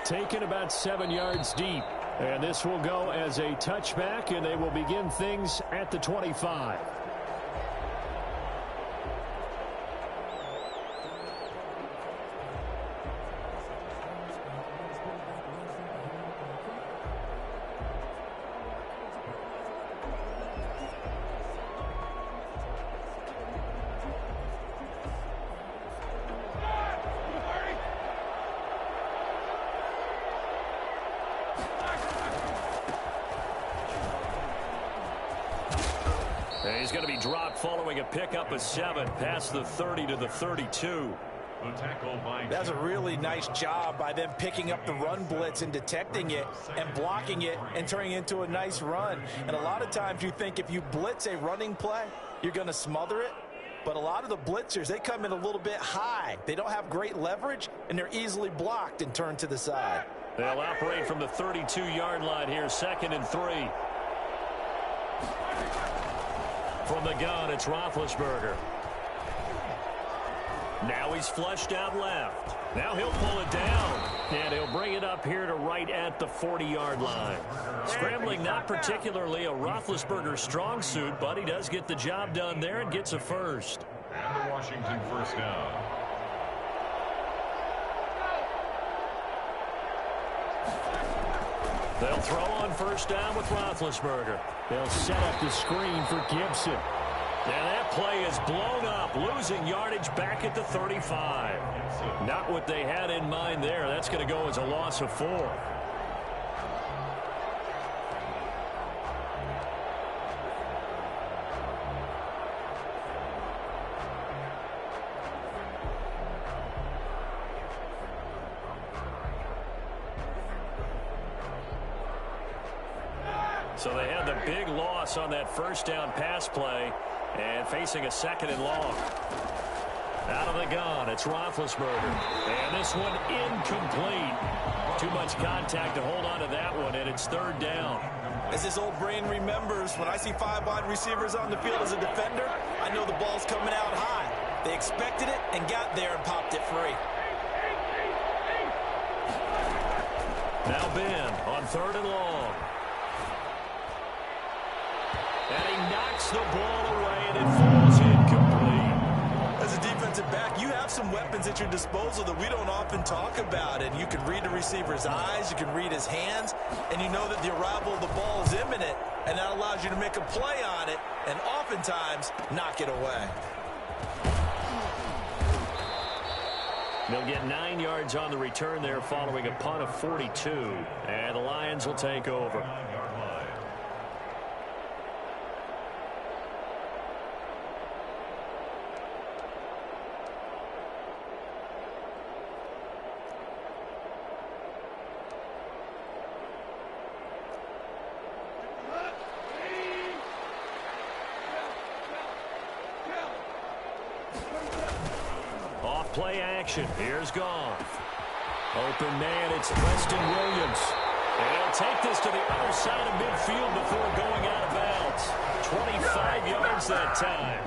taken about 7 yards deep. And this will go as a touchback, and they will begin things at the 25. He's going to be dropped following a pickup of 7 past the 30 to the 32. That's a really nice job by them picking up the run blitz and detecting it and blocking it and turning it into a nice run. And a lot of times you think if you blitz a running play, you're going to smother it. But a lot of the blitzers, they come in a little bit high. They don't have great leverage, and they're easily blocked and turned to the side. They'll operate from the 32-yard line here, 2nd and 3. From the gun, it's Roethlisberger. Now he's flushed out left. Now he'll pull it down. And he'll bring it up here to right at the 40-yard line. Scrambling not particularly a Roethlisberger strong suit, but he does get the job done there and gets a first. And the Washington first down. They'll throw on first down with Roethlisberger. They'll set up the screen for Gibson. And that play is blown up, losing yardage back at the 35. Not what they had in mind there. That's going to go as a loss of 4. So they had the big loss on that first down pass play and facing a 2nd and long. Out of the gun, it's Roethlisberger. And this one incomplete. Too much contact to hold on to that one, and it's 3rd down. As his old brain remembers, when I see 5 wide receivers on the field as a defender, I know the ball's coming out high. They expected it and got there and popped it free. Now Ben on 3rd and long. And he knocks the ball away, and it falls incomplete. As a defensive back, you have some weapons at your disposal that we don't often talk about. And you can read the receiver's eyes, you can read his hands, and you know that the arrival of the ball is imminent, and that allows you to make a play on it and oftentimes knock it away. They'll get 9 yards on the return there following a punt of 42. And the Lions will take over. Play action. Here's Goff. Open man, it's Preston Williams. And he'll take this to the other side of midfield before going out of bounds. 25 yards that time.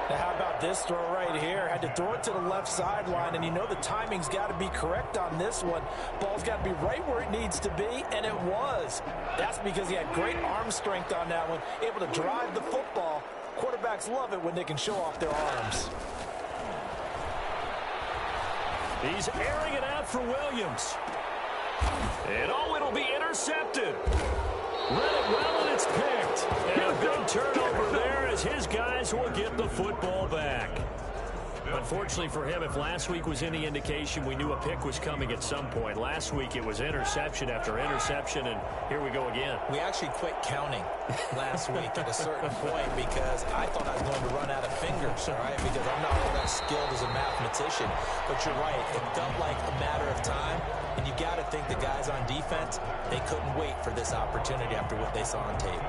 Now how about this throw right here? Had to throw it to the left sideline, and you know the timing's got to be correct on this one. Ball's got to be right where it needs to be, and it was. That's because he had great arm strength on that one, able to drive the football. Quarterbacks love it when they can show off their arms. He's airing it out for Williams. And it'll be intercepted. Read it well, and it's picked. And a big turnover there as his guys will get the football back. Unfortunately for him, if last week was any indication, we knew a pick was coming at some point. Last week it was interception after interception, and here we go again. We actually quit counting last week at a certain point because I thought I was going to run out of fingers, all right, because I'm not all that skilled as a mathematician. But you're right, it felt like a matter of time, and you got to think the guys on defense, they couldn't wait for this opportunity after what they saw on tape.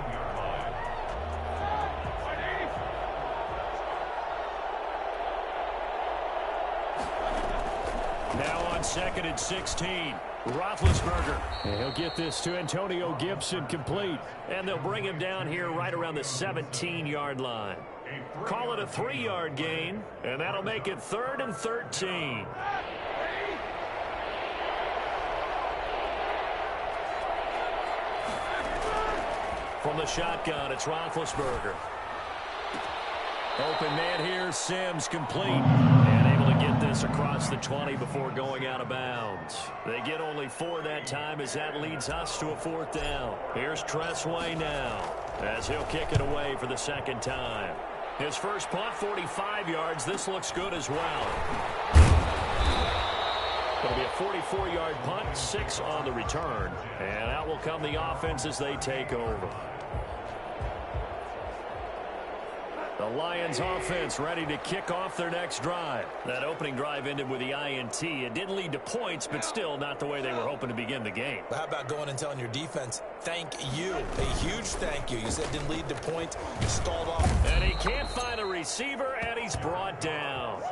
Now on 2nd and 16, Roethlisberger. And he'll get this to Antonio Gibson complete. And they'll bring him down here right around the 17-yard line. Call it a 3-yard gain, and that'll make it 3rd and 13. From the shotgun, it's Roethlisberger. Open man here, Sims complete. And able to get this across the 20 before going out of bounds. They get only 4 that time as that leads us to a 4th down. Here's Tressway now as he'll kick it away for the 2nd time. His first punt, 45 yards. This looks good as well. It'll be a 44-yard punt, 6 on the return. And out will come the offense as they take over. The Lions offense ready to kick off their next drive. That opening drive ended with the INT. It didn't lead to points, but still not the way they were hoping to begin the game. But how about going and telling your defense, thank you, a huge thank you. You said it didn't lead to points, you stalled off. And he can't find a receiver, and he's brought down.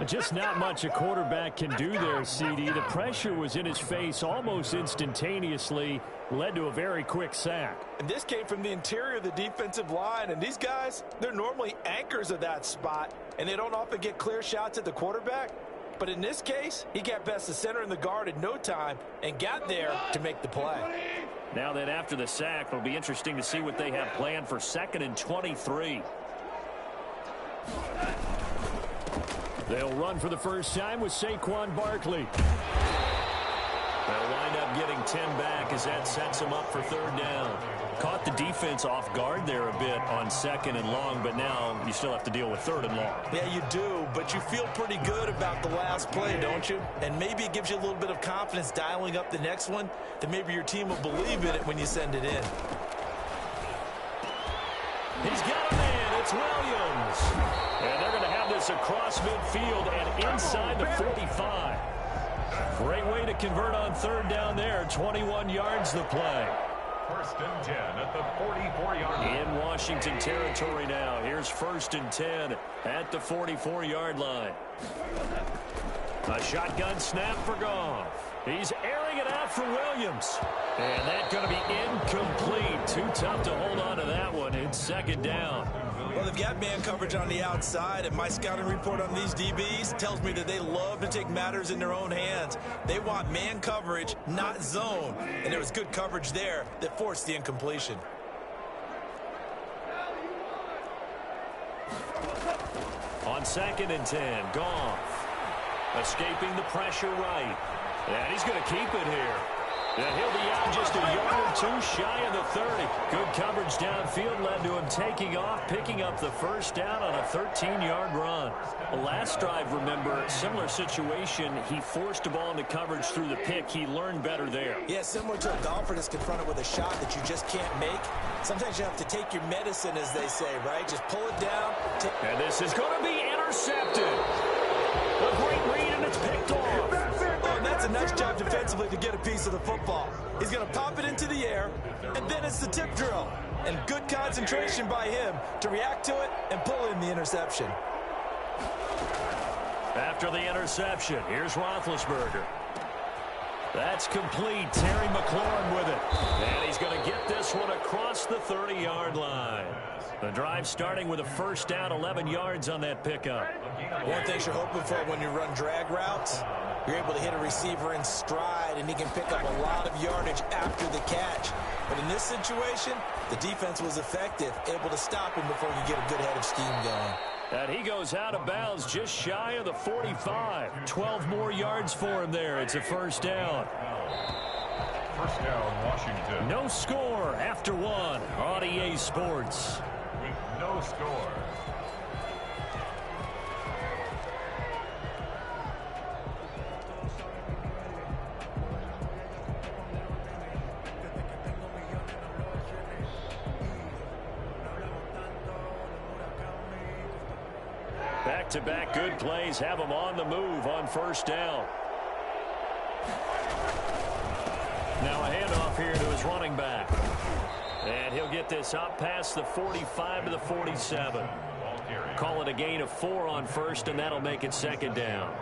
Just not much a quarterback can do there, CD. The pressure was in his face almost instantaneously, led to a very quick sack. And this came from the interior of the defensive line, and these guys, they're normally anchors of that spot, and they don't often get clear shots at the quarterback. But in this case, he got past the center and the guard in no time and got there to make the play. Now that after the sack, it'll be interesting to see what they have planned for 2nd and 23. They'll run for the first time with Saquon Barkley. They'll wind up getting 10 back as that sets them up for 3rd down. Caught the defense off guard there a bit on 2nd and long, but now you still have to deal with 3rd and long. Yeah, you do, but you feel pretty good about the last play, don't you? And maybe it gives you a little bit of confidence dialing up the next one, that maybe your team will believe in it when you send it in. He's got a man. It's Williams. And they're going to have this across midfield and inside the 45. Great way to convert on 3rd down there. 21 yards the play. 1st and 10 at the 44-yard line. In Washington territory now. Here's 1st and 10 at the 44-yard line. A shotgun snap for Goff. He's airing it out for Williams. And that's going to be incomplete. Too tough to hold on to that one. It's 2nd down. Well, they've got man coverage on the outside, and my scouting report on these DBs tells me that they love to take matters in their own hands. They want man coverage, not zone. And there was good coverage there that forced the incompletion. On 2nd and 10, Goff. Escaping the pressure right. And he's going to keep it here. And he'll be out just a yard or 2 shy of the 30. Good coverage downfield led to him taking off, picking up the 1st down on a 13-yard run. The last drive, remember, similar situation. He forced the ball into coverage through the pick. He learned better there. Yeah, similar to a golfer that's confronted with a shot that you just can't make. Sometimes you have to take your medicine, as they say, right? Just pull it down. And this is going to be intercepted. A great read, and it's picked off. Oh, that's a nice job defensively to get a piece of the football. He's going to pop it into the air, and then it's the tip drill. And good concentration by him to react to it and pull in the interception. After the interception, here's Roethlisberger. That's complete. Terry McLaurin with it. And he's going to get this one across the 30-yard line. The drive starting with a 1st down, 11 yards on that pickup. One thing you're hoping for when you run drag routes, you're able to hit a receiver in stride, and he can pick up a lot of yardage after the catch. But in this situation, the defense was effective, able to stop him before you get a good head of steam going. And he goes out of bounds just shy of the 45. 12 more yards for him there. It's a 1st down. 1st down, Washington. No score after 1 on EA Sports. With no score. Back-to-back good plays have him on the move on 1st down. Now a handoff here to his running back. And he'll get this up past the 45 to the 47. Call it a gain of 4 on 1st, and that'll make it 2nd down.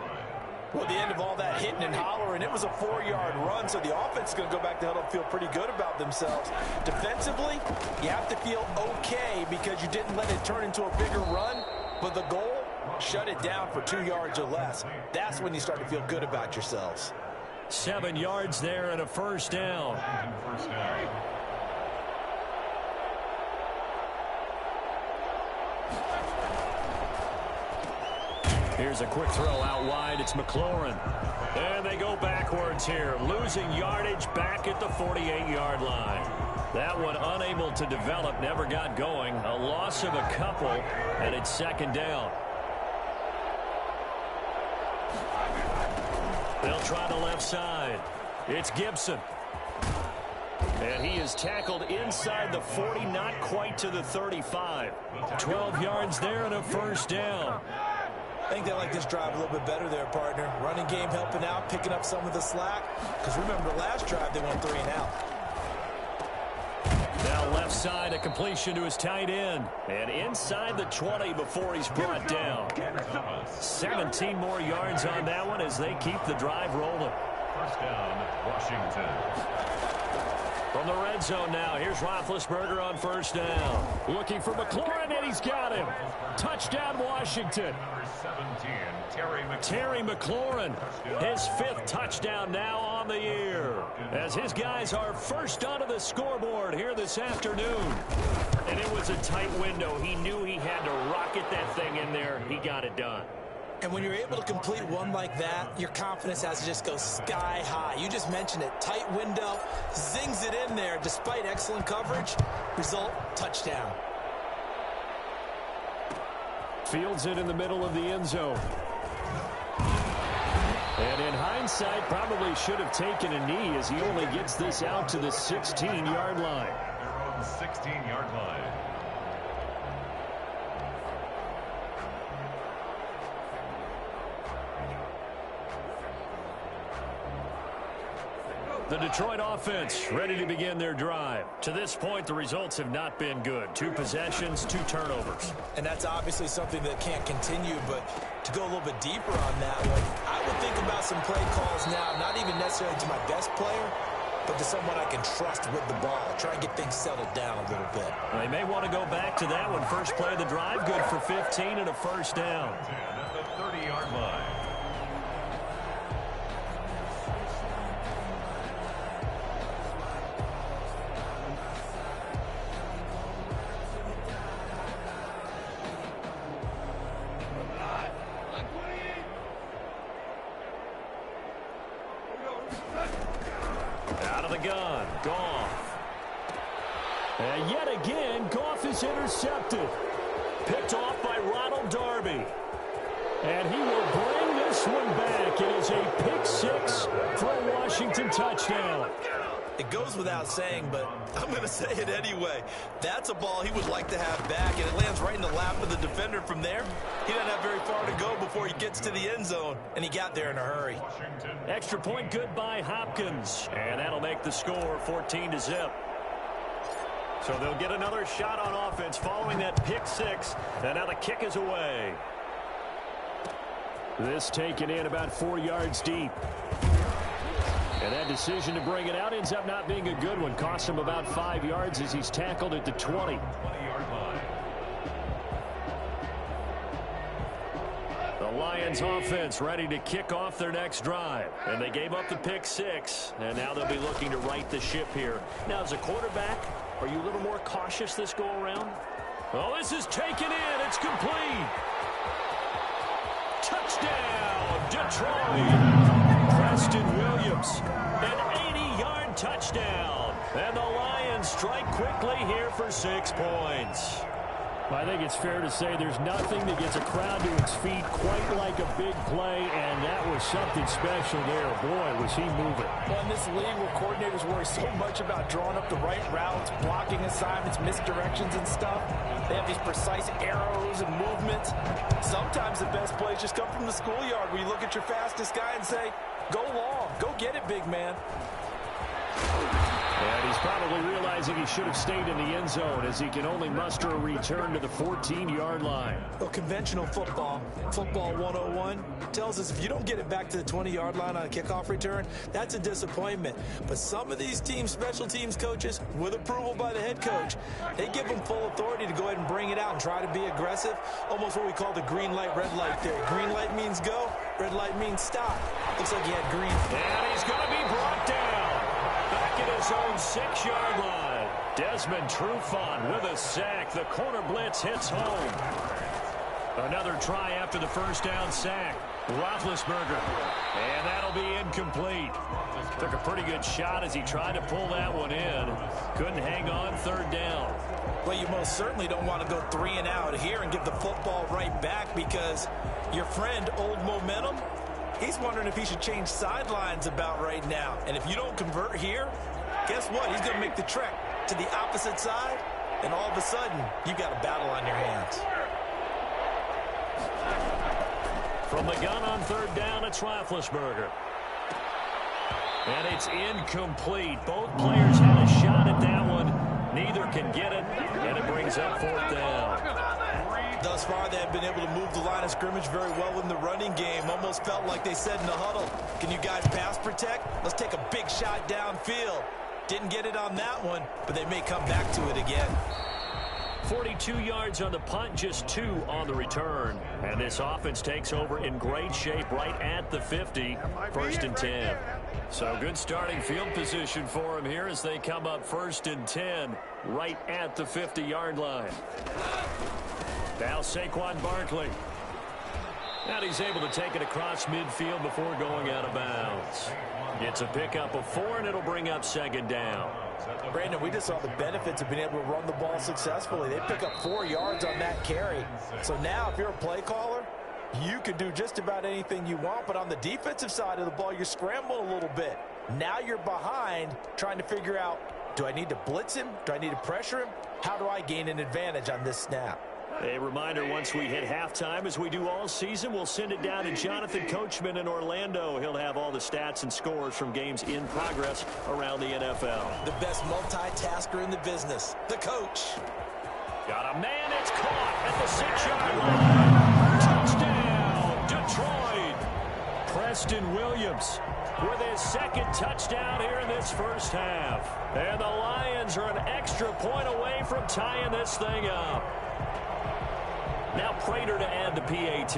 Well, the end of all that hitting and hollering, it was a 4-yard run, so the offense is going to go back to huddle and feel pretty good about themselves. Defensively, you have to feel okay because you didn't let it turn into a bigger run, but the goal, shut it down for 2 yards or less. That's when you start to feel good about yourselves. 7 yards there and a 1st down. Here's a quick throw out wide. It's McLaurin. And they go backwards here, losing yardage back at the 48-yard line. That one unable to develop, never got going. A loss of a couple, and it's second down. They'll try the left side. It's Gibson. And he is tackled inside the 40, not quite to the 35. 12 yards there and a first down. I think they like this drive a little bit better there, partner. Running game helping out, picking up some of the slack. Because remember, last drive they went 3 and out. Now left side, a completion to his tight end. And inside the 20 before he's brought down. 17 more yards on that one as they keep the drive rolling. First down, Washington. From the red zone now, here's Roethlisberger on first down. Looking for McLaurin, and he's got him. Touchdown, Washington. Number 17, Terry McLaurin, his 5th touchdown now on the year. As his guys are first onto the scoreboard here this afternoon. And it was a tight window. He knew he had to rocket that thing in there. He got it done. And when you're able to complete one like that, your confidence has to just go sky high. You just mentioned it. Tight window, zings it in there despite excellent coverage. Result, touchdown. Fields it in the middle of the end zone. And in hindsight, probably should have taken a knee as he only gets this out to the 16-yard line. Their own 16-yard line. The Detroit offense ready to begin their drive. To this point, the results have not been good. 2 possessions, 2 turnovers. And that's obviously something that can't continue, but to go a little bit deeper on that one, I would think about some play calls now, not even necessarily to my best player, but to someone I can trust with the ball. Try and get things settled down a little bit. They may want to go back to that one. First play of the drive, good for 15 and a first down. At the 30-yard line. Out of the gun, Goff. And yet again, Goff is intercepted. Picked off by Ronald Darby. And he will bring this one back. It is a pick 6 for a Washington touchdown. It goes without saying, but I'm going to say it anyway. That's a ball he would like to have back, and it lands right in the lap of the defender from there. He doesn't have very far to go before he gets to the end zone, and he got there in a hurry. Extra point good by Hopkins, and that'll make the score 14-0. So they'll get another shot on offense following that pick 6, and now the kick is away. This taken in about 4 yards deep. And that decision to bring it out ends up not being a good one. Costs him about 5 yards as he's tackled at the 20. 20-yard line. The Lions offense ready to kick off their next drive. And they gave up the pick 6. And now they'll be looking to right the ship here. Now, as a quarterback, are you a little more cautious this go around? Oh, this is taken in. It's complete. Touchdown, Detroit. Preston Williams, an 80-yard touchdown. And the Lions strike quickly here for 6 points. I think it's fair to say there's nothing that gets a crowd to its feet quite like a big play, and that was something special there. Boy, was he moving. Well, in this league where coordinators worry so much about drawing up the right routes, blocking assignments, misdirections and stuff, they have these precise arrows and movements. Sometimes the best plays just come from the schoolyard where you look at your fastest guy and say, go long, go get it, big man. And he's probably realizing he should have stayed in the end zone as he can only muster a return to the 14-yard line. Well, conventional football 101, tells us if you don't get it back to the 20-yard line on a kickoff return, that's a disappointment. But some of these teams, special teams coaches, with approval by the head coach, they give them full authority to go ahead and bring it out and try to be aggressive, almost what we call the green light, red light theory. Green light means go, red light means stop. Looks like he had green. And he's going to be brought down. Back at his own 6-yard line. Desmond Trufant with a sack. The corner blitz hits home. Another try after the first down sack. Roethlisberger. And that'll be incomplete. Took a pretty good shot as he tried to pull that one in. Couldn't hang on third down. Well, you most certainly don't want to go 3 and out here and give the football right back because your friend, Old Momentum, he's wondering if he should change sidelines about right now. And if you don't convert here, guess what? He's going to make the trek to the opposite side, and all of a sudden, you got a battle on your hands. From the gun on third down, it's Roethlisberger. And it's incomplete. Both players had a shot at that one. Neither can get it, and it brings up fourth down. Thus far, they have been able to move the line of scrimmage very well in the running game. Almost felt like they said in the huddle, can you guys pass protect? Let's take a big shot downfield. Didn't get it on that one, but they may come back to it again. 42 yards on the punt, just 2 on the return. And this offense takes over in great shape right at the 50, first and 10. So good starting field position for them here as they come up first and 10 right at the 50-yard line. Now Saquon Barkley. And he's able to take it across midfield before going out of bounds. It's a pickup of 4, and it'll bring up second down. Brandon, we just saw the benefits of being able to run the ball successfully. They pick up 4 yards on that carry. So now if you're a play caller, you can do just about anything you want. But on the defensive side of the ball, you're scrambling a little bit. Now you're behind trying to figure out, do I need to blitz him? Do I need to pressure him? How do I gain an advantage on this snap? A reminder, once we hit halftime, as we do all season, we'll send it down to Jonathan Coachman in Orlando. He'll have all the stats and scores from games in progress around the NFL. The best multitasker in the business, the coach. Got a man, it's caught at the 6-yard line. Touchdown, Detroit. Preston Williams with his second touchdown here in this first half. And the Lions are an extra point away from tying this thing up. Now Prater to add the PAT.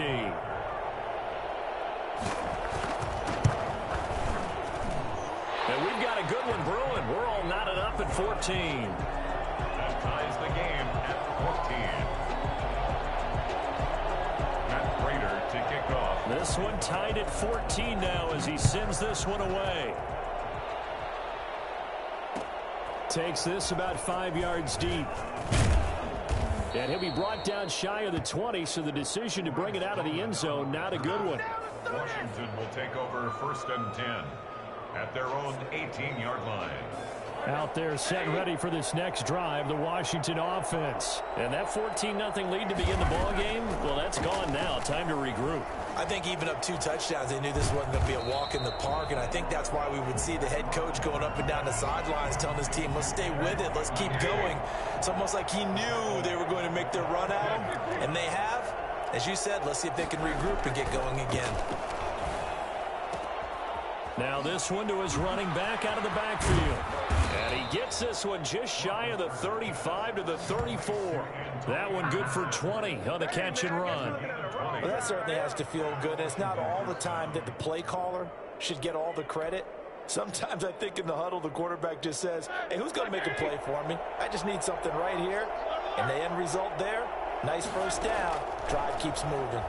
And we've got a good one brewing. We're all knotted up at 14. That ties the game at 14. Matt Prater to kick off. This one tied at 14 now as he sends this one away. Takes this about 5 yards deep. And he'll be brought down shy of the 20, so the decision to bring it out of the end zone, not a good one. Washington will take over first and 10 at their own 18-yard line. Out there set ready for this next drive, the Washington offense. And that 14-0 lead to begin the ball game, well, that's gone now. Time to regroup. I think even up 2 touchdowns, they knew this wasn't going to be a walk in the park, and I think that's why we would see the head coach going up and down the sidelines telling his team, let's stay with it, let's keep going. It's almost like he knew they were going to make their run at him, and they have. As you said, let's see if they can regroup and get going again. Now this one to his running back out of the backfield. And he gets this one just shy of the 35 to the 34. That one good for 20 on the catch and run. Well, that certainly has to feel good. And it's not all the time that the play caller should get all the credit. Sometimes I think in the huddle, the quarterback just says, hey, who's going to make a play for me? I just need something right here. And the end result there, nice first down. Drive keeps moving.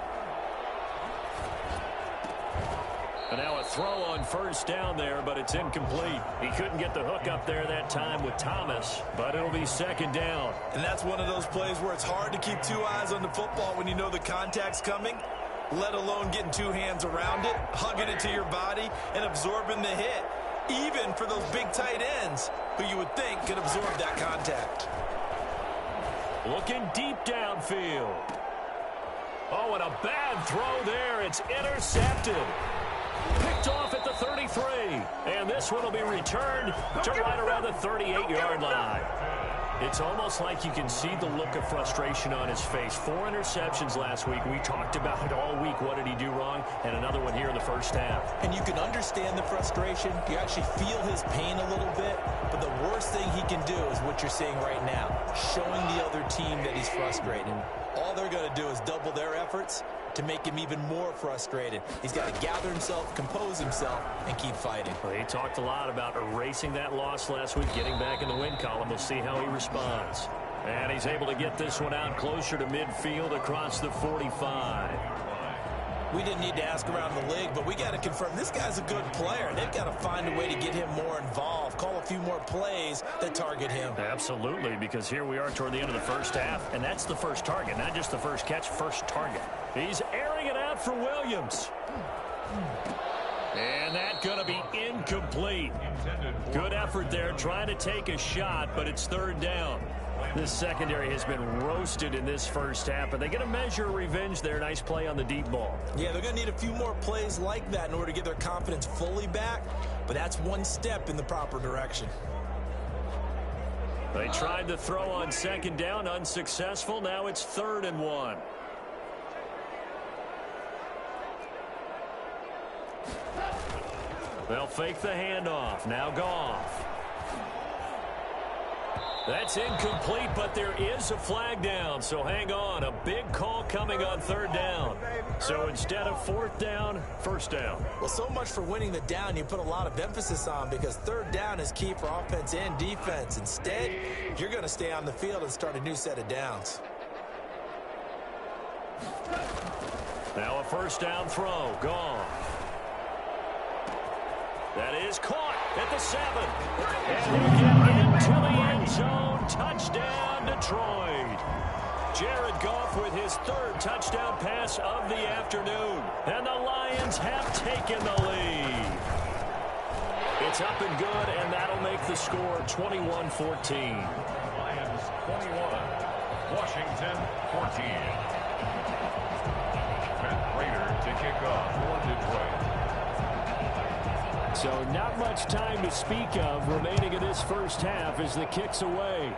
And now a throw on first down there, but it's incomplete. He couldn't get the hook up there that time with Thomas, but it'll be second down. And that's one of those plays where it's hard to keep 2 eyes on the football when you know the contact's coming, let alone getting 2 hands around it, hugging it to your body, and absorbing the hit, even for those big tight ends who you would think could absorb that contact. Looking deep downfield. Oh, and a bad throw there. It's intercepted. Picked off at the 33. And this one will be returned to right around the 38-yard line. It's almost like you can see the look of frustration on his face. 4 interceptions last week. We talked about it all week. What did he do wrong? And another one here in the first half. And you can understand the frustration. You actually feel his pain a little bit. But the worst thing he can do is what you're seeing right now, showing the other team that he's frustrated. All they're going to do is double their efforts to make him even more frustrated. He's got to gather himself, compose himself, and keep fighting. Well, he talked a lot about erasing that loss last week, getting back in the win column. We'll see how he responds. And he's able to get this one out closer to midfield across the 45. We didn't need to ask around the league, but we got to confirm this guy's a good player. They've got to find a way to get him more involved, call a few more plays that target him. Absolutely, because here we are toward the end of the first half, and that's the first target, not just the first catch, first target. He's airing it out for Williams. And that's going to be incomplete. Good effort there, trying to take a shot, but it's third down. This secondary has been roasted in this first half, but they get a measure of revenge there. Nice play on the deep ball. Yeah, they're going to need a few more plays like that in order to get their confidence fully back, but that's one step in the proper direction. They tried to throw on second down, unsuccessful. Now it's 3rd and 1. They'll fake the handoff. Now Goff. That's incomplete, but there is a flag down, so hang on. A big call coming on 3rd down. So instead of 4th down, 1st down. Well, so much for winning the down you put a lot of emphasis on, because 3rd down is key for offense and defense. Instead, you're going to stay on the field and start a new set of downs. Now a 1st down throw. Gone. That is caught at the 7. And he'll get into the end zone. Touchdown, Detroit. Jared Goff with his 3rd touchdown pass of the afternoon. And the Lions have taken the lead. It's up and good, and that'll make the score 21-14. Lions 21, Washington 14. Matt Prater to kick off for Detroit. So not much time to speak of remaining in this first half as the kick's away.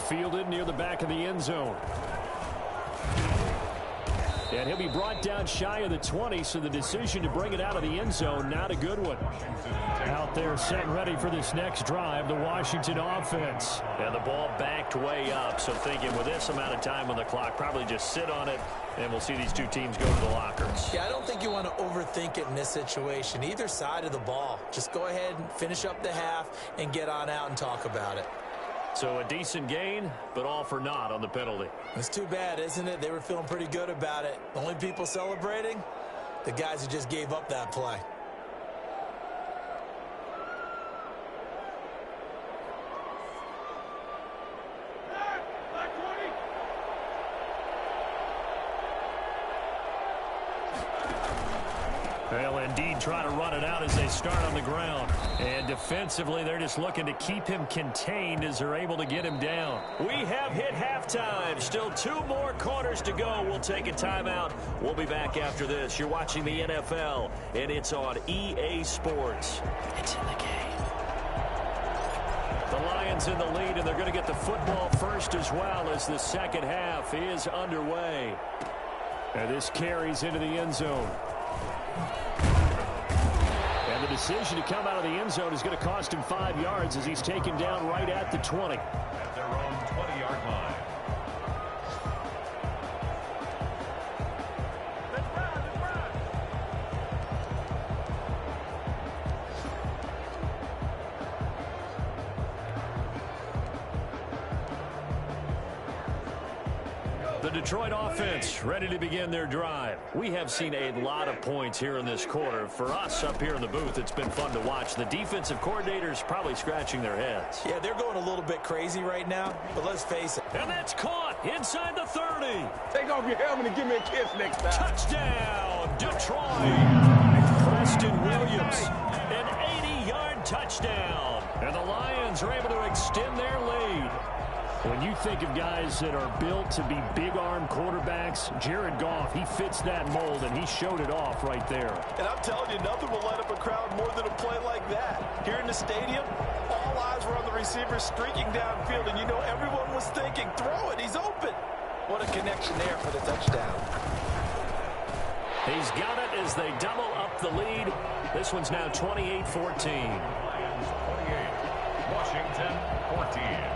Fielded near the back of the end zone. And he'll be brought down shy of the 20, so the decision to bring it out of the end zone, not a good one. Out there set and ready for this next drive, the Washington offense. And the ball backed way up, so thinking with this amount of time on the clock, probably just sit on it, and we'll see these two teams go to the lockers. Yeah, I don't think you want to overthink it in this situation. Either side of the ball. Just go ahead and finish up the half and get on out and talk about it. So a decent gain, but all for naught on the penalty. It's too bad, isn't it? They were feeling pretty good about it. The only people celebrating, the guys who just gave up that play. They'll indeed try to run it out as they start on the ground. And defensively, they're just looking to keep him contained as they're able to get him down. We have hit halftime. Still 2 more quarters to go. We'll take a timeout. We'll be back after this. You're watching the NFL, and it's on EA Sports. It's in the game. The Lions in the lead, and they're going to get the football first as well as the second half is underway. And this carries into the end zone. And the decision to come out of the end zone is going to cost him 5 yards as he's taken down right at the 20. At their own 20-yard line. The Detroit offense ready to begin their drive. We have seen a lot of points here in this quarter. For us up here in the booth, it's been fun to watch. The defensive coordinators probably scratching their heads. Yeah, they're going a little bit crazy right now, but let's face it. And that's caught inside the 30. Take off your helmet and give me a kiss next time. Touchdown, Detroit. Preston Williams, an 80-yard touchdown. And the Lions are able to extend their lead. When you think of guys that are built to be big-arm quarterbacks, Jared Goff, he fits that mold, and he showed it off right there. And I'm telling you, nothing will light up a crowd more than a play like that. Here in the stadium, all eyes were on the receiver streaking downfield, and you know everyone was thinking, throw it, he's open. What a connection there for the touchdown. He's got it as they double up the lead. This one's now 28-14. Lions 28, Washington 14.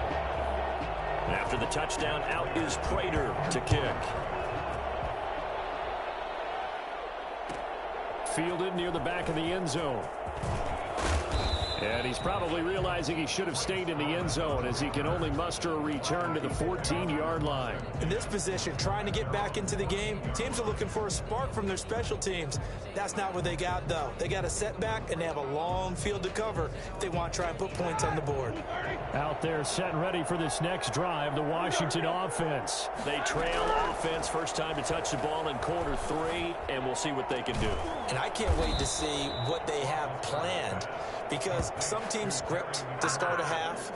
After the touchdown, out is Prater to kick. Fielded near the back of the end zone. And he's probably realizing he should have stayed in the end zone as he can only muster a return to the 14-yard line. In this position, trying to get back into the game, teams are looking for a spark from their special teams. That's not what they got, though. They got a setback, and they have a long field to cover if they want to try and put points on the board. Out there set and ready for this next drive, the Washington offense. They trail offense, first time to touch the ball in quarter 3, and we'll see what they can do. And I can't wait to see what they have planned, because some teams script to start a half.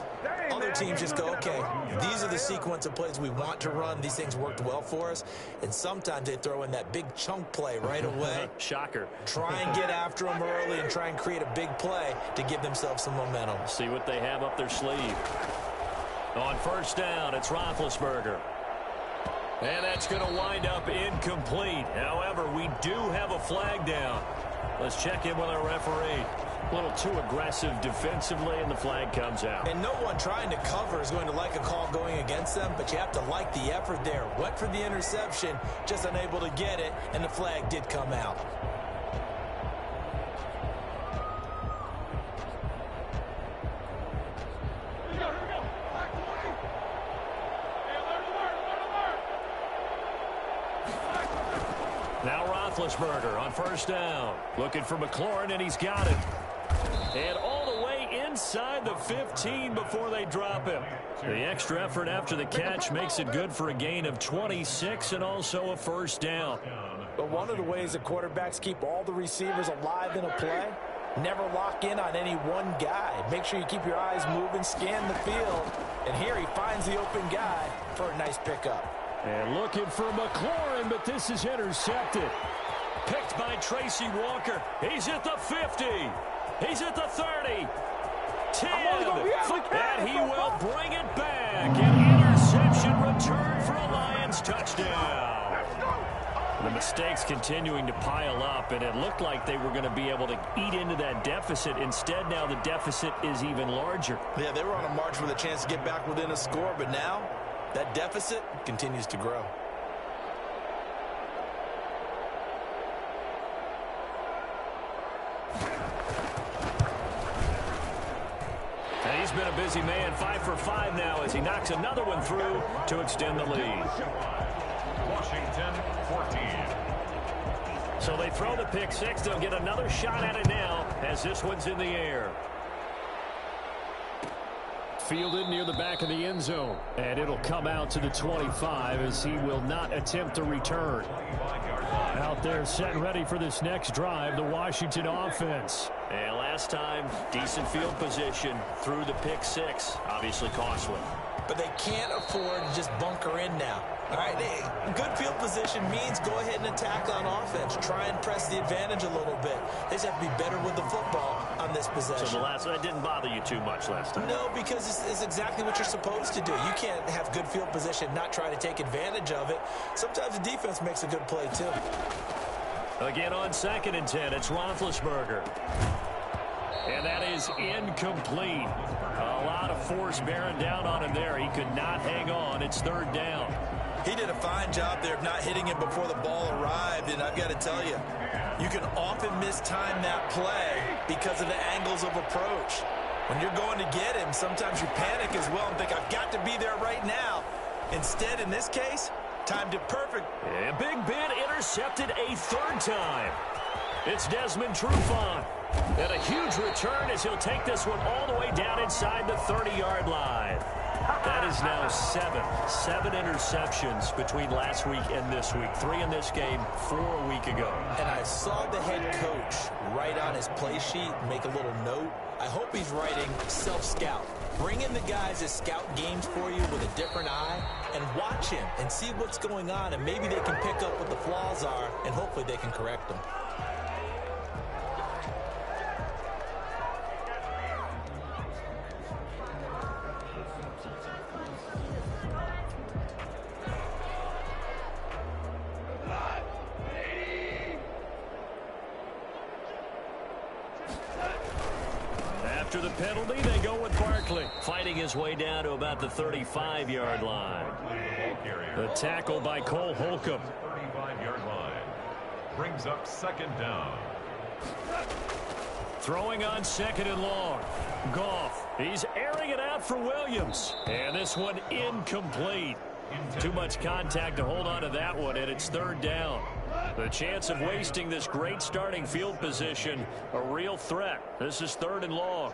Other teams just go, okay, these are the sequence of plays we want to run. These things worked well for us. And sometimes they throw in that big chunk play right away. Shocker. Try and get after them early and try and create a big play to give themselves some momentum. See what they have up their sleeve. On first down, it's Roethlisberger. And that's going to wind up incomplete. However, we do have a flag down. Let's check in with our referee. A little too aggressive defensively, and the flag comes out. And no one trying to cover is going to like a call going against them, but you have to like the effort there. Went for the interception, just unable to get it, and the flag did come out. Now Roethlisberger on first down. Looking for McLaurin, and he's got it. And all the way inside the 15 before they drop him. The extra effort after the catch makes it good for a gain of 26 and also a first down. But one of the ways that quarterbacks keep all the receivers alive in a play, never lock in on any one guy. Make sure you keep your eyes moving, scan the field. And here he finds the open guy for a nice pickup. And looking for McLaurin, but this is intercepted. Picked by Tracy Walker. He's at the 50. He's at the 30. 10. And he will bring it back. An interception return for a Lions touchdown. The mistakes continuing to pile up, and it looked like they were going to be able to eat into that deficit. Instead, now the deficit is even larger. Yeah, they were on a march with a chance to get back within a score, but now that deficit continues to grow. And he's been a busy man, 5 for 5 now as he knocks another one through to extend the lead. Washington 14. So they throw the pick six. They'll get another shot at it now as this one's in the air. Fielded near the back of the end zone. And it'll come out to the 25 as he will not attempt a return. Out there set and ready for this next drive, the Washington offense. And last time, decent field position through the pick six. Obviously costly. But they can't afford to just bunker in now. All right, good field position means go ahead and attack on offense. Try and press the advantage a little bit. They just have to be better with the football on this possession. So the last one didn't bother you too much last time? No, because it's exactly what you're supposed to do. You can't have good field position, not try to take advantage of it. Sometimes the defense makes a good play, too. Again on 2nd and 10, it's Roethlisberger. And that is incomplete. A lot of force bearing down on him there. He could not hang on. It's 3rd down. He did a fine job there of not hitting him before the ball arrived, and I've got to tell you, you can often mistime that play because of the angles of approach. When you're going to get him, sometimes you panic as well and think, I've got to be there right now. Instead, in this case, timed it perfect. And Big Ben intercepted a 3rd time. It's Desmond Trufant. And a huge return as he'll take this one all the way down inside the 30-yard line. That is now 7 interceptions between last week and this week. 3 in this game, 4 a week ago. And I saw the head coach write on his play sheet, make a little note. I hope he's writing self-scout. Bring in the guys that scout games for you with a different eye and watch him and see what's going on, and maybe they can pick up what the flaws are, and hopefully they can correct them. After the penalty, they go with Barkley, fighting his way down to about the 35-yard line. The tackle by Cole Holcomb. 35-yard line. Brings up 2nd down. Throwing on 2nd and long. Goff. He's airing it out for Williams. And this one incomplete. Too much contact to hold on to that one, and it's 3rd down. The chance of wasting this great starting field position, a real threat. This is 3rd and long.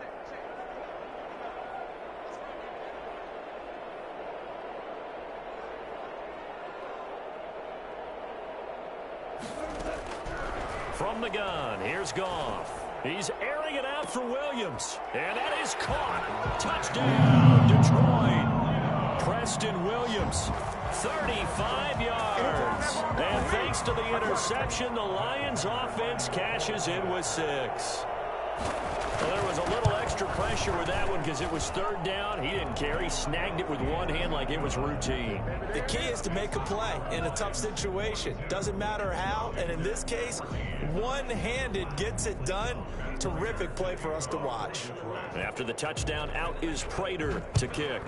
From the gun, here's Goff. He's airing it out for Williams. And that is caught. Touchdown, Detroit. Preston Williams, 35 yards. And thanks to the interception, the Lions offense cashes in with 6. Well, there was a little extra pressure with that one because it was 3rd down. He didn't care. He snagged it with one hand like it was routine. The key is to make a play in a tough situation. Doesn't matter how, and in this case, one-handed gets it done. Terrific play for us to watch. After the touchdown, out is Prater to kick.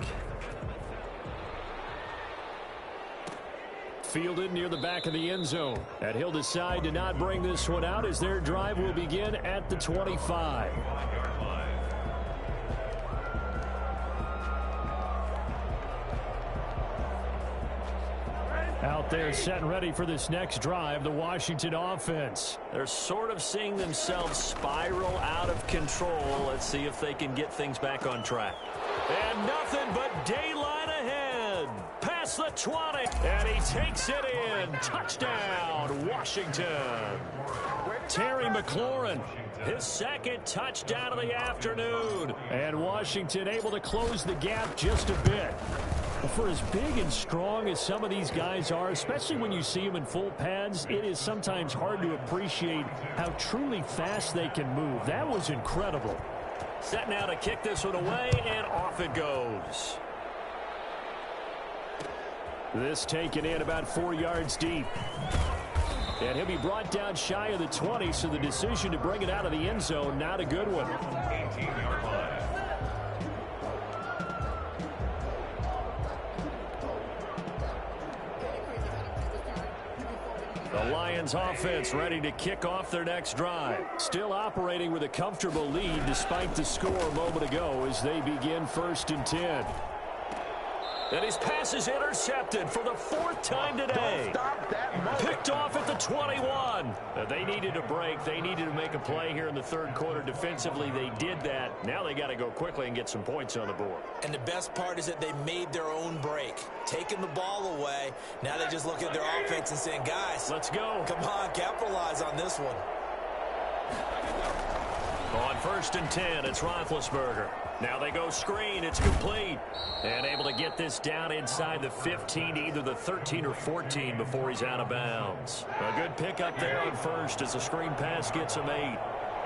Fielded near the back of the end zone. And he'll decide to not bring this one out as their drive will begin at the 25. Out there set and ready for this next drive, the Washington offense. They're sort of seeing themselves spiral out of control. Let's see if they can get things back on track. And nothing but daylight ahead. Past the 20, and he takes it in. Touchdown, Washington. Terry McLaurin, his 2nd touchdown of the afternoon. And Washington able to close the gap just a bit. For as big and strong as some of these guys are, especially when you see them in full pads, it is sometimes hard to appreciate how truly fast they can move. That was incredible. Set now to kick this one away, and off it goes. This taken in about 4 yards deep. And he'll be brought down shy of the 20, so the decision to bring it out of the end zone, not a good one. 18-yard line. The Lions offense ready to kick off their next drive. Still operating with a comfortable lead despite the score a moment ago as they begin 1st and 10. And his pass is intercepted for the 4th time today. Picked off at the 21. They needed a break. They needed to make a play here in the 3rd quarter. Defensively, they did that. Now they got to go quickly and get some points on the board. And the best part is that they made their own break. Taking the ball away. Now they just look at their offense and saying, guys, let's go. Come on, capitalize on this one. On 1st and 10, it's Roethlisberger. Now they go screen. It's complete. And able to get this down inside the 15, either the 13 or 14 before he's out of bounds. A good pickup there on 1st as the screen pass gets him 8.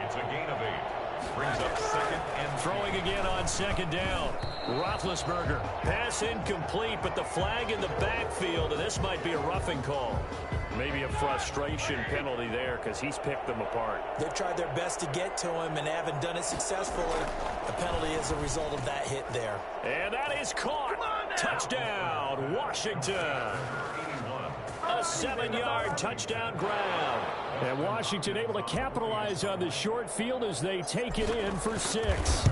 It's a gain of 8. Brings up 2nd and throwing again on 2nd down. Roethlisberger. Pass incomplete, but the flag in the backfield, and this might be a roughing call. Maybe a frustration penalty there because he's picked them apart. They've tried their best to get to him and haven't done it successfully. The penalty is a result of that hit there. And that is caught. Touchdown, Washington. A 7-yard touchdown grab. And Washington able to capitalize on the short field as they take it in for 6.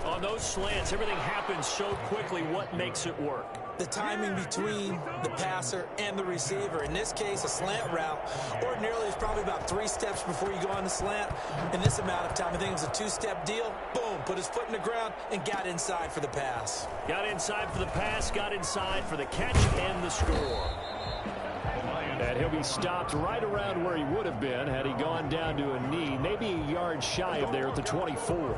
On those slants, everything happens so quickly. What makes it work? The timing between the passer and the receiver. In this case, a slant route ordinarily is probably about 3 steps before you go on the slant. In this amount of time, I think it was a 2-step deal. Boom, put his foot in the ground and got inside for the pass. Got inside for the pass, got inside for the catch and the score. And he'll be stopped right around where he would have been had he gone down to a knee, maybe a yard shy of there at the 24.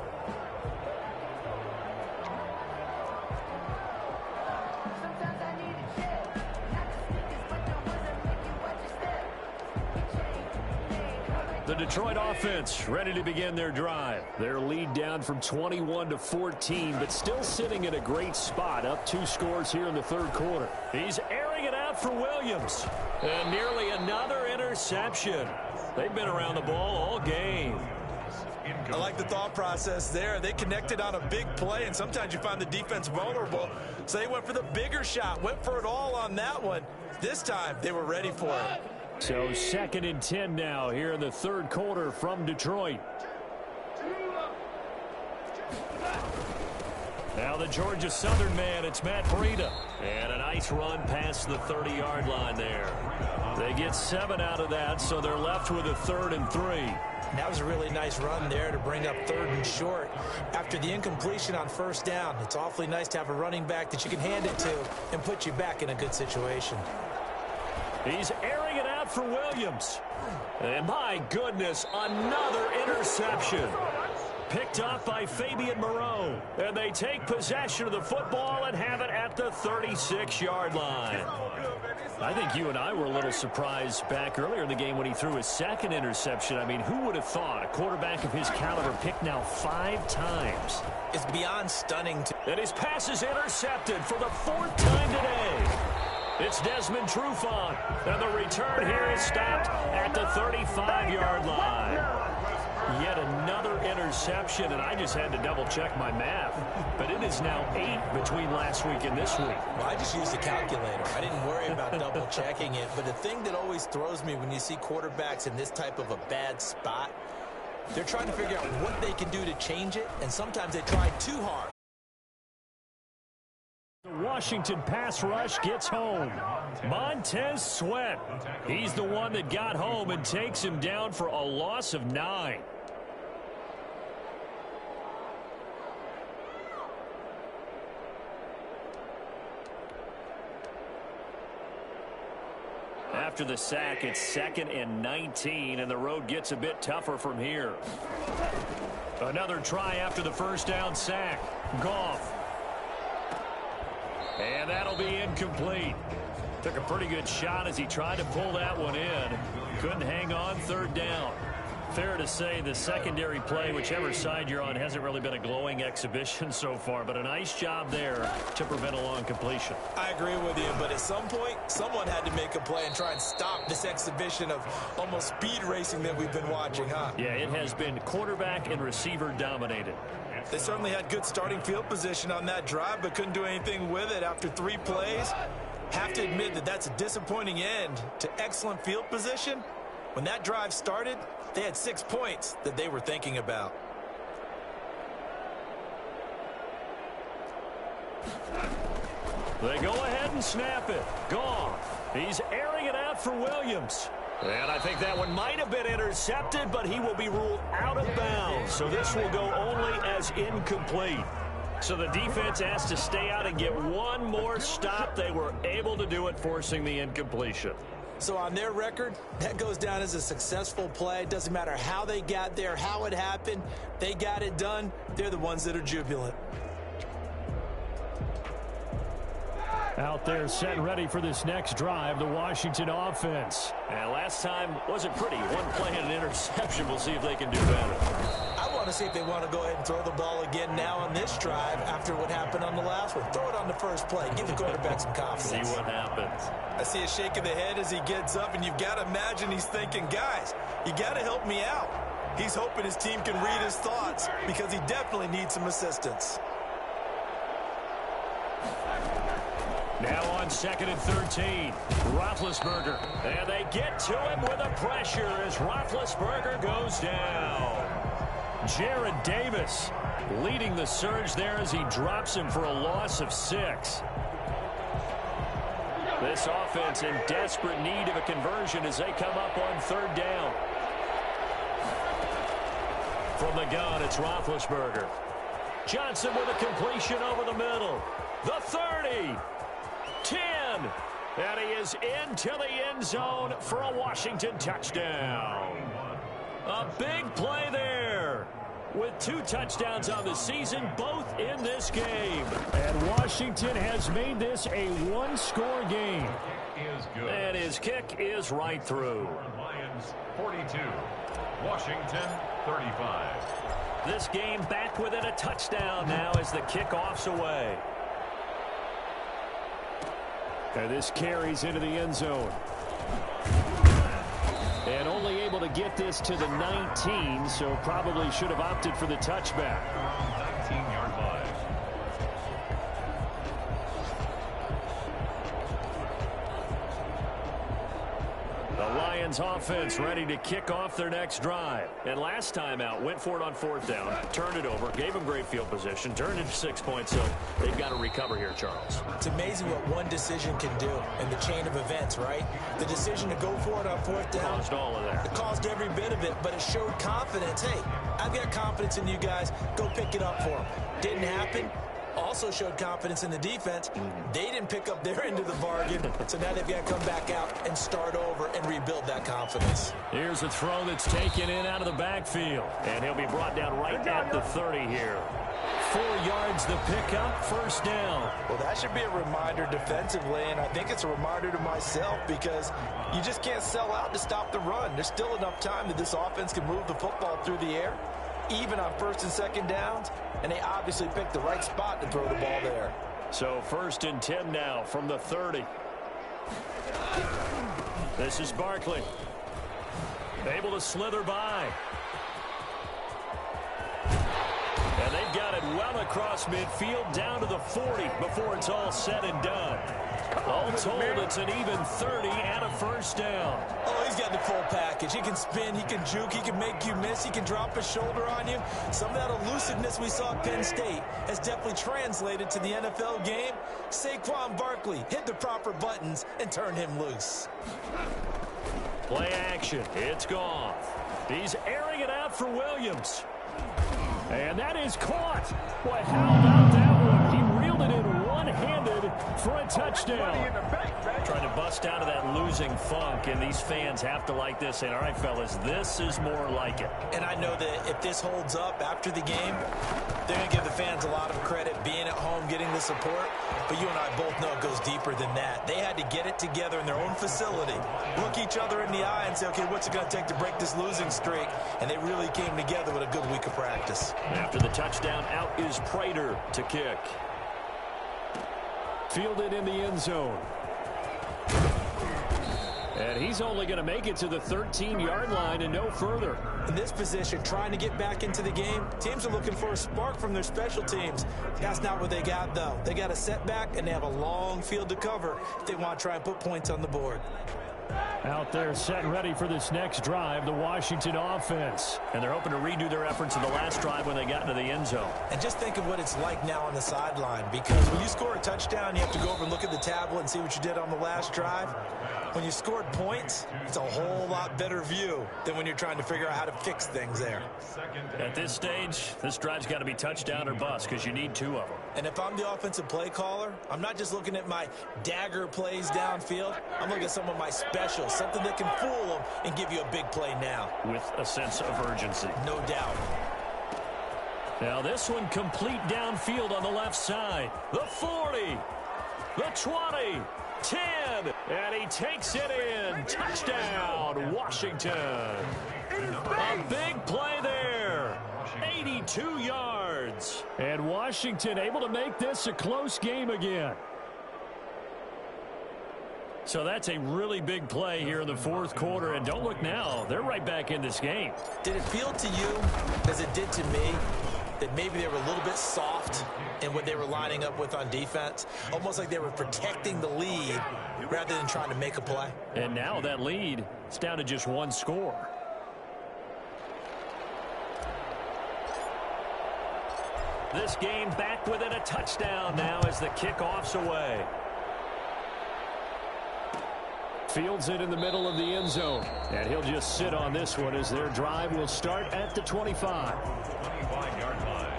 The Detroit offense ready to begin their drive. Their lead down from 21 to 14, but still sitting in a great spot, up 2 scores here in the 3rd quarter. He's airing it out for Williams. And nearly another interception. They've been around the ball all game. I like the thought process there. They connected on a big play, and sometimes you find the defense vulnerable. So they went for the bigger shot, went for it all on that one. This time, they were ready for it. So 2nd and 10 now here in the 3rd quarter from Detroit. Now the Georgia Southern man, it's Matt Breida. And a nice run past the 30-yard line there. They get 7 out of that, so they're left with a 3rd and 3. That was a really nice run there to bring up 3rd and short. After the incompletion on 1st down, it's awfully nice to have a running back that you can hand it to and put you back in a good situation. He's airing it out for Williams. And my goodness, another interception. Picked off by Fabian Moreau. And they take possession of the football and have it at the 36-yard line. I think you and I were a little surprised back earlier in the game when he threw his 2nd interception. I mean, who would have thought a quarterback of his caliber picked now 5 times? It's beyond stunning. And his pass is intercepted for the 4th time today. It's Desmond Trufant. And the return here is stopped at the 35-yard line. Yet another interception, and I just had to double-check my math. But it is now 8 between last week and this week. Well, I just used the calculator. I didn't worry about double-checking it. But the thing that always throws me when you see quarterbacks in this type of a bad spot, they're trying to figure out what they can do to change it, and sometimes they try too hard. The Washington pass rush gets home. Montez Sweat. He's the one that got home and takes him down for a loss of 9. After the sack, it's 2nd and 19, and the road gets a bit tougher from here. Another try after the 1st down sack. Goff. And that'll be incomplete. Took a pretty good shot as he tried to pull that one in. Couldn't hang on 3rd down. Fair to say the secondary play, whichever side you're on, hasn't really been a glowing exhibition so far, but a nice job there to prevent a long completion. I agree with you, but at some point, someone had to make a play and try and stop this exhibition of almost speed racing that we've been watching, huh? Yeah, it has been quarterback and receiver dominated. They certainly had good starting field position on that drive, but couldn't do anything with it after 3 plays. Have to admit that that's a disappointing end to excellent field position. When that drive started, they had 6 points that they were thinking about. They go ahead and snap it. Goff. He's airing it out for Williams. And I think that one might have been intercepted, but he will be ruled out of bounds. So this will go only as incomplete. So the defense has to stay out and get one more stop. They were able to do it, forcing the incompletion. So on their record, that goes down as a successful play. It doesn't matter how they got there, how it happened. They got it done. They're the ones that are jubilant. Out there set and ready for this next drive, the Washington offense. And last time wasn't pretty. One play and an interception. We'll see if they can do better. I want to see if they want to go ahead and throw the ball again now on this drive after what happened on the last one. Throw it on the first play. Give the quarterback some confidence. See what happens. I see a shake of the head as he gets up, and you've got to imagine he's thinking, guys, you got to help me out. He's hoping his team can read his thoughts because he definitely needs some assistance. Now on 2nd and 13, Roethlisberger. And they get to him with a pressure as Roethlisberger goes down. Jared Davis leading the surge there as he drops him for a loss of 6. This offense in desperate need of a conversion as they come up on 3rd down. From the gun, it's Roethlisberger. Johnson with a completion over the middle. The 30. 10. And he is into the end zone for a Washington touchdown. A big play there with 2 touchdowns on the season, both in this game. And Washington has made this a one-score game. And his kick is right through. Lions 42, Washington 35. This game back within a touchdown now as the kickoff's away. And this carries into the end zone. And only able to get this to the 19, so probably should have opted for the touchback. 19-yard line. The Lions Lions offense ready to kick off their next drive. And last time out, went for it on 4th down, turned it over, gave them great field position, turned into 6 points, so they've got to recover here, Charles. It's amazing what one decision can do in the chain of events, right? The decision to go for it on 4th down. Caused all of that. It caused every bit of it, but it showed confidence. Hey, I've got confidence in you guys. Go pick it up for them. Didn't happen. Also showed confidence in the defense. They didn't pick up their end of the bargain, so now they've got to come back out and start over and rebuild that confidence. Here's a throw that's taken in out of the backfield, and he'll be brought down right at the 30 here. 4 yards the pickup, 1st down. Well, that should be a reminder defensively, and I think it's a reminder to myself because you just can't sell out to stop the run. There's still enough time that this offense can move the football through the air, even on 1st and 2nd downs, and they obviously picked the right spot to throw the ball there. So 1st and 10 now from the 30. This is Barkley. Able to slither by. And they've got it well across midfield down to the 40 before it's all said and done. All told, it's an even 30 and a 1st down. Oh, he's got the full package. He can spin, he can juke, he can make you miss, he can drop his shoulder on you. Some of that elusiveness we saw at Penn State has definitely translated to the NFL game. Saquon Barkley hit the proper buttons and turned him loose. Play action. It's gone. He's airing it out for Williams. And that is caught. Boy, how about that one? He reeled it in one-handed for a touchdown. Trying to bust out of that losing funk, and these fans have to like this. And all right, fellas, this is more like it. And I know that if this holds up after the game, they're going to give the fans a lot of credit being at home, getting the support. But you and I both know it goes deeper than that. They had to get it together in their own facility, look each other in the eye and say, okay, what's it going to take to break this losing streak? And they really came together with a good week of practice. After the touchdown, out is Prater to kick. Fielded in the end zone. And he's only going to make it to the 13-yard line and no further. In this position, trying to get back into the game, teams are looking for a spark from their special teams. That's not what they got, though. They got a setback, and they have a long field to cover if they want to try and put points on the board. Out there set and ready for this next drive, the Washington offense. And they're hoping to redo their efforts in the last drive when they got into the end zone. And just think of what it's like now on the sideline, because when you score a touchdown, you have to go over and look at the tablet and see what you did on the last drive. When you scored points, it's a whole lot better view than when you're trying to figure out how to fix things there. At this stage, this drive's got to be touchdown or bust because you need 2 of them. And if I'm the offensive play caller, I'm not just looking at my dagger plays downfield. I'm looking at some of my specials, something that can fool them and give you a big play now. With a sense of urgency. No doubt. Now this one complete downfield on the left side. The 40, the 20, 10, and he takes it in. Touchdown, Washington. A big play there. 82 yards. And Washington able to make this a close game again. So that's a really big play here in the 4th quarter. And don't look now, they're right back in this game. Did it feel to you, as it did to me, that maybe they were a little bit soft in what they were lining up with on defense? Almost like they were protecting the lead rather than trying to make a play. And now that lead is down to just 1 score. This game back within a touchdown now as the kickoff's away. Fields it in the middle of the end zone. And he'll just sit on this one as their drive will start at the 25. 25-yard line.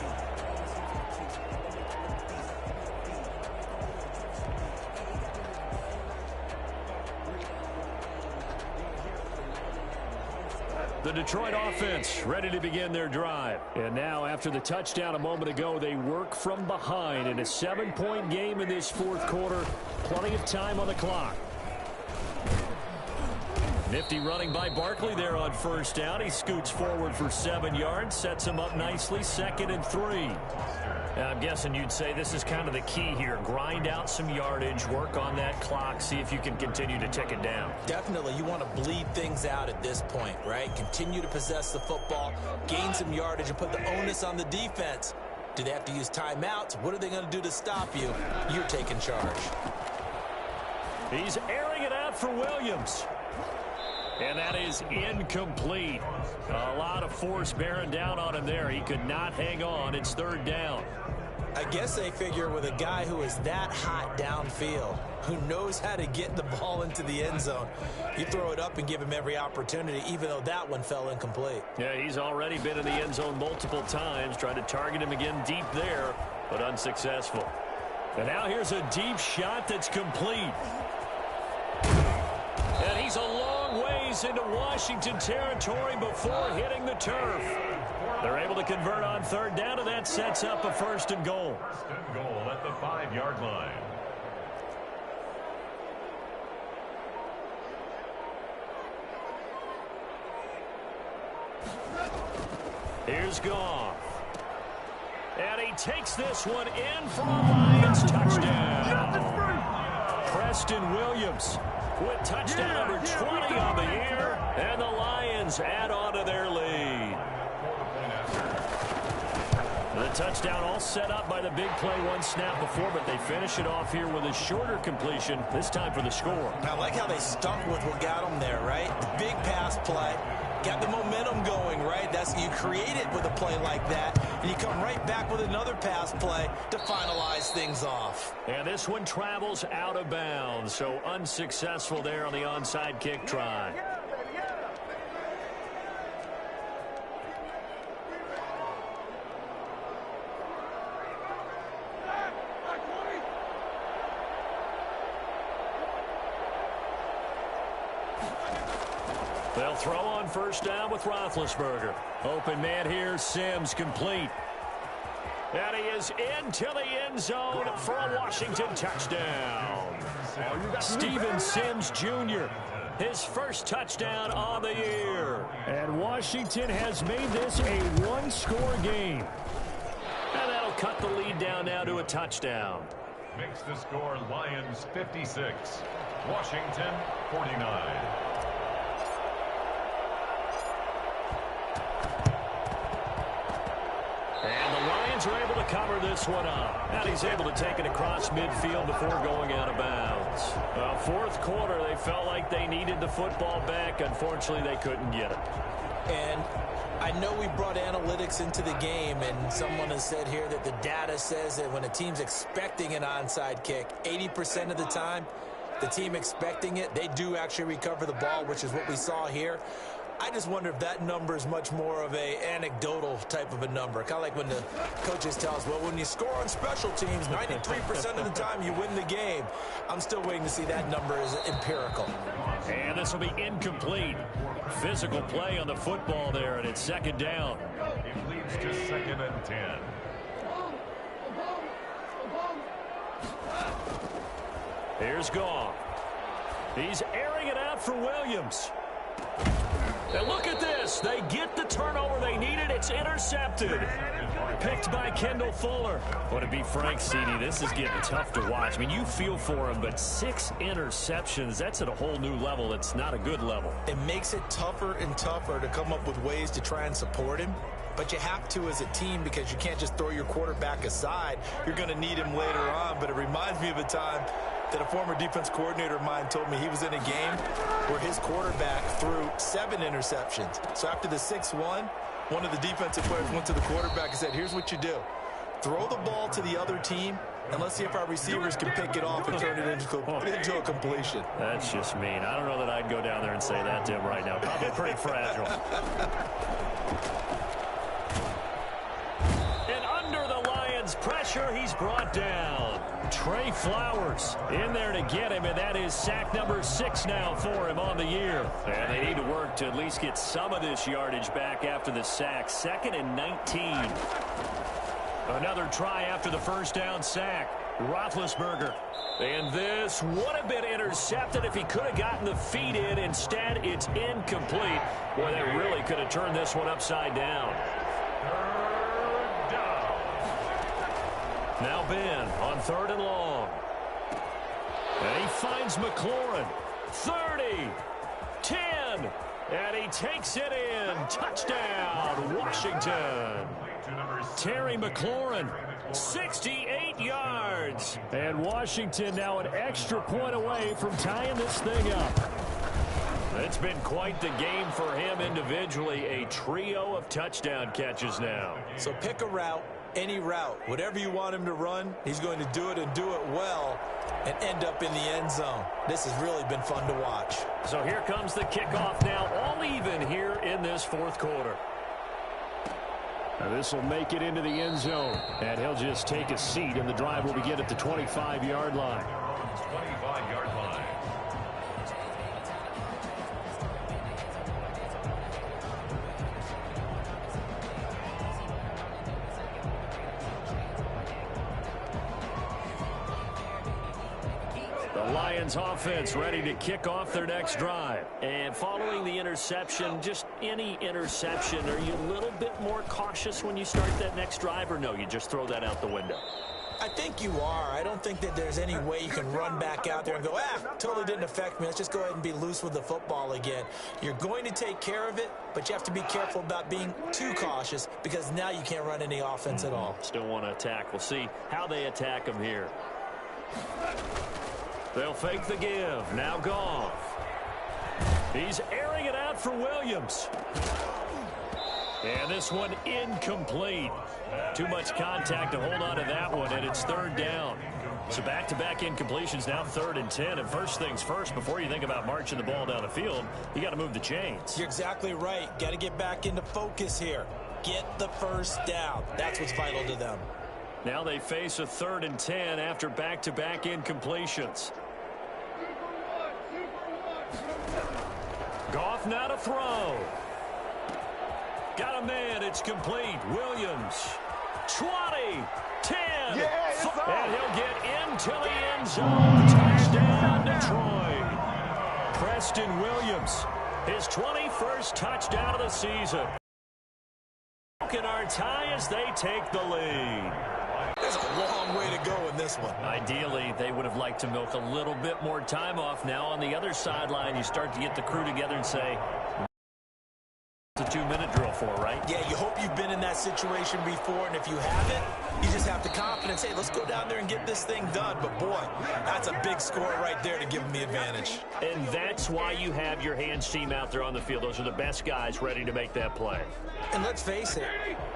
The Detroit offense ready to begin their drive. And now after the touchdown a moment ago, they work from behind in a 7-point game in this 4th quarter. Plenty of time on the clock. Nifty running by Barkley there on 1st down. He scoots forward for 7 yards, sets him up nicely, 2nd and 3. I'm guessing you'd say this is kind of the key here. Grind out some yardage, work on that clock, see if you can continue to tick it down. Definitely, you want to bleed things out at this point, right? Continue to possess the football, gain some yardage, and put the onus on the defense. Do they have to use timeouts? What are they going to do to stop you? You're taking charge. He's airing it out for Williams. And that is incomplete. A lot of force bearing down on him there. He could not hang on. It's third down. I guess they figure with a guy who is that hot downfield, who knows how to get the ball into the end zone, you throw it up and give him every opportunity, even though that one fell incomplete. Yeah, he's already been in the end zone multiple times, trying to target him again deep there, but unsuccessful. And now here's a deep shot that's complete. And he's a long ways into Washington territory before hitting the turf. They're able to convert on third down, and that sets up a first and goal. First and goal at the 5-yard line. Here's Goff. And he takes this one in for a Lions touchdown. Preston Williams with touchdown number 20 on the year, and the Lions add on to their lead. The touchdown all set up by the big play one snap before, but they finish it off here with a shorter completion, this time for the score. I like how they stuck with what got them there, right? The big pass play. Got the momentum going, right? That's you create it with a play like that, and you come right back with another pass play to finalize things off. And this one travels out of bounds, so unsuccessful there on the onside kick try. They'll throw on first down with Roethlisberger. Open man here, Sims complete. And he is into the end zone for a Washington touchdown. Steven Sims Jr., his first touchdown on the year. And Washington has made this a one-score game. And that'll cut the lead down now to a touchdown. Makes the score Lions 56, Washington 49. And the Lions are able to cover this one up. And he's able to take it across midfield before going out of bounds. Fourth quarter, they felt like they needed the football back. Unfortunately, they couldn't get it. And I know we brought analytics into the game, and someone has said here that the data says that when a team's expecting an onside kick, 80% of the time, the team expecting it, they do actually recover the ball, which is what we saw here. I just wonder if that number is much more of a anecdotal type of a number. Kind of like when the coaches tell us, well, when you score on special teams, 93% of the time you win the game. I'm still waiting to see that number is empirical. And this will be incomplete. Physical play on the football there, and it's second down. It leads to 2nd and 10. Here's Goff. He's airing it out for Williams. And look at this. They get the turnover they needed. It's intercepted. Picked by Kendall Fuller. Well, to be frank, CD, this is getting tough to watch. I mean, you feel for him, but 6 interceptions, that's at a whole new level. It's not a good level. It makes it tougher and tougher to come up with ways to try and support him. But you have to as a team because you can't just throw your quarterback aside. You're going to need him later on. But it reminds me of a time that a former defense coordinator of mine told me he was in a game where his quarterback threw 7 interceptions. So after the 6-1, one of the defensive players went to the quarterback and said, here's what you do. Throw the ball to the other team, and let's see if our receivers can pick it off and turn it into a completion. That's just mean. I don't know that I'd go down there and say that to him right now. Probably pretty fragile. And under the Lions' pressure, he's brought down. Trey Flowers in there to get him, and that is sack number 6 now for him on the year. And they need to work to at least get some of this yardage back after the sack. 2nd and 19. Another try after the first down sack. Roethlisberger. And this would have been intercepted if he could have gotten the feet in. Instead, it's incomplete. Boy, they really could have turned this one upside down. Now Ben on 3rd and long. And he finds McLaurin. 30, 10, and he takes it in. Touchdown, Washington. Terry McLaurin, 68 yards. And Washington now an extra point away from tying this thing up. It's been quite the game for him individually. A trio of touchdown catches now. So pick a route, any route. Whatever you want him to run, he's going to do it and do it well and end up in the end zone. This has really been fun to watch. So here comes the kickoff now, all even here in this fourth quarter. Now this will make it into the end zone, and he'll just take a seat, and the drive will begin at the 25-yard line. 25-yard line. The Lions offense ready to kick off their next drive. And following the interception, just any interception, are you a little bit more cautious when you start that next drive, or no, you just throw that out the window? I think you are. I don't think that there's any way you can run back out there and go, totally didn't affect me. Let's just go ahead and be loose with the football again. You're going to take care of it, but you have to be careful about being too cautious because now you can't run any offense at all. Still want to attack. We'll see how they attack them here. They'll fake the give. Now Goff. He's airing it out for Williams. And this one incomplete. Too much contact to hold on to that one, and it's third down. So back-to-back incompletions, now 3rd and 10. And first things first, before you think about marching the ball down the field, you got to move the chains. You're exactly right. Got to get back into focus here. Get the first down. That's what's vital to them. Now they face a 3rd and 10 after back-to-back incompletions. Goff now to throw. Got a man. It's complete. Williams. 20. 10. And he'll get into the end zone. Touchdown, Detroit. Preston Williams. His 21st touchdown of the season. Our tie as they take the lead. There's a long way to go in this one. Ideally, they would have liked to milk a little bit more time off. Now on the other sideline, you start to get the crew together and say, it's a 2-minute drill for, right? Yeah, you hope you've been in that situation before, and if you haven't, you just have the confidence, hey, let's go down there and get this thing done. But, boy, that's a big score right there to give them the advantage. And that's why you have your hands team out there on the field. Those are the best guys ready to make that play. And let's face it,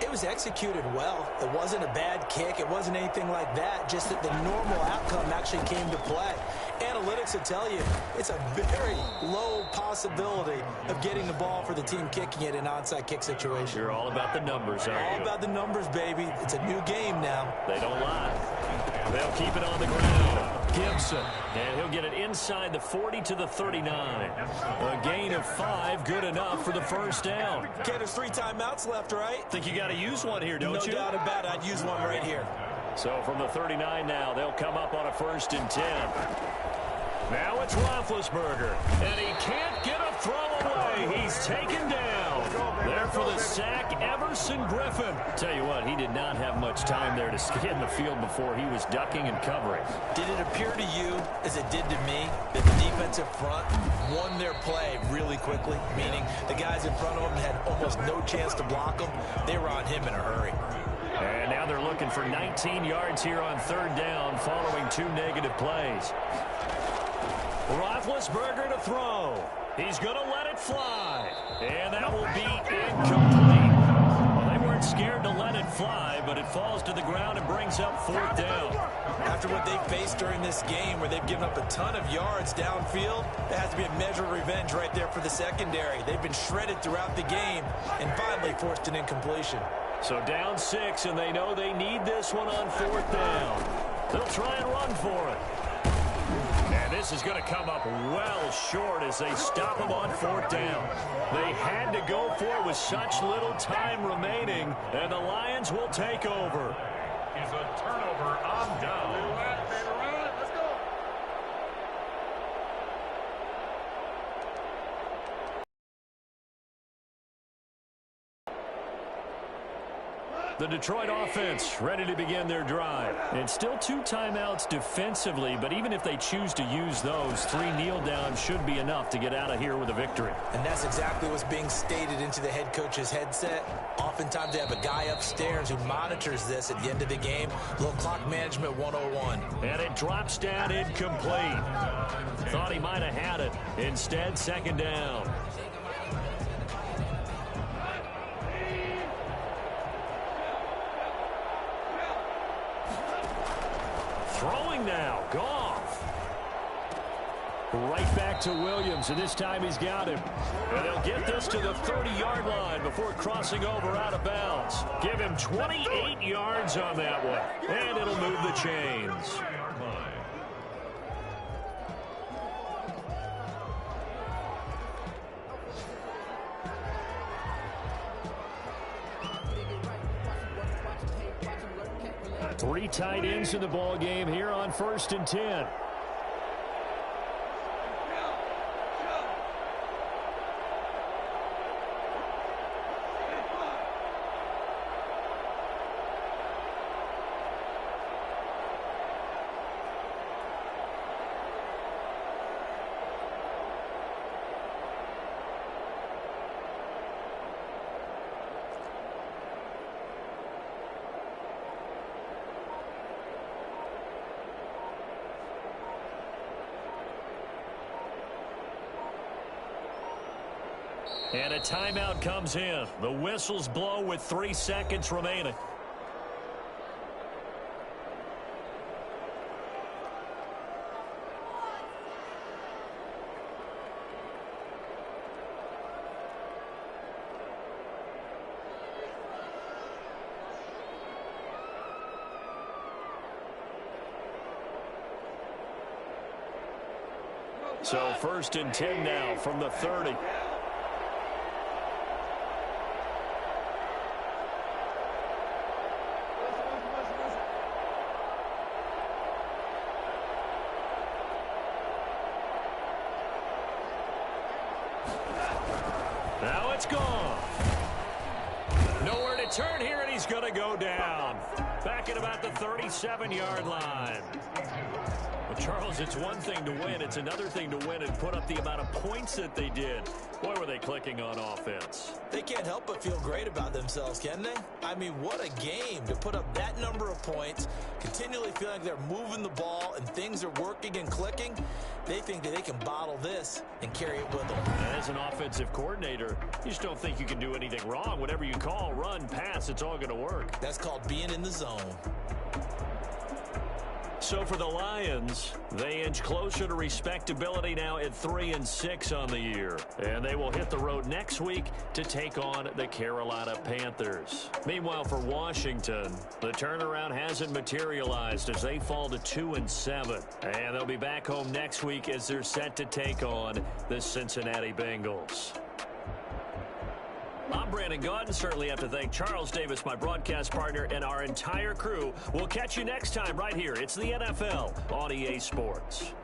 it was executed well. It wasn't a bad kick. It wasn't anything like that, just that the normal outcome actually came to play. Analytics will tell you it's a very low possibility of getting the ball for the team kicking it in an onside kick situation. You're all about the numbers, aren't you? All about the numbers, baby. It's a new game now. They don't lie. They'll keep it on the ground. Gibson, and he'll get it inside the 40 to the 39. A gain of 5, good enough for the first down. Okay, there's 3 timeouts left, right? Think you got to use one here, don't you? No doubt about it. I'd use one right here. So from the 39 now, they'll come up on a 1st and 10. Now it's Roethlisberger, and he can't get a throw away. He's taken down. There for the sack, Everson Griffin. Tell you what, he did not have much time there to scan the field before he was ducking and covering. Did it appear to you, as it did to me, that the defensive front won their play really quickly? Meaning the guys in front of them had almost no chance to block him. They were on him in a hurry. And now they're looking for 19 yards here on 3rd down following 2 negative plays. Roethlisberger to throw. He's going to let it fly. And that will be incomplete. Well, they weren't scared to let it fly, but it falls to the ground and brings up 4th down. After what they faced during this game where they've given up a ton of yards downfield, there has to be a measure of revenge right there for the secondary. They've been shredded throughout the game and finally forced an incompletion. So down 6, and they know they need this one on 4th down. They'll try and run for it. And this is going to come up well short as they stop him on 4th down. They had to go for it with such little time remaining, and the Lions will take over. Is a turnover on down. The Detroit offense ready to begin their drive. It's still 2 timeouts defensively, but even if they choose to use those, 3 kneel downs should be enough to get out of here with a victory. And that's exactly what's being stated into the head coach's headset. Oftentimes they have a guy upstairs who monitors this at the end of the game. Little clock management 101. And it drops down incomplete. Thought he might have had it. Instead, second down. Throwing now, Goff. Right back to Williams, and this time he's got him. And they'll get this to the 30-yard line before crossing over out of bounds. Give him 28 yards on that one, and it'll move the chains. 3 tight ends in the ball game here on 1st and 10. And a timeout comes in. The whistles blow with 3 seconds remaining. So 1st and 10 now from the 30. Now it's gone. Nowhere to turn here, and he's going to go down. Back at about the 37-yard line. Well, Charles, it's one thing to win. It's another thing to win and put up the amount of points that they did. Boy, were they clicking on offense. They can't help but feel great about themselves, can they? I mean, what a game to put up that number of points, continually feeling like they're moving the ball and things are working and clicking. They think that they can bottle this and carry it with them. As an offensive coordinator, you just don't think you can do anything wrong. Whatever you call, run, pass, it's all going to work. That's called being in the zone. So for the Lions, they inch closer to respectability now at 3-6 on the year. And they will hit the road next week to take on the Carolina Panthers. Meanwhile, for Washington, the turnaround hasn't materialized as they fall to 2-7. And they'll be back home next week as they're set to take on the Cincinnati Bengals. I'm Brandon Gaudin. Certainly have to thank Charles Davis, my broadcast partner, and our entire crew. We'll catch you next time right here. It's the NFL on EA Sports.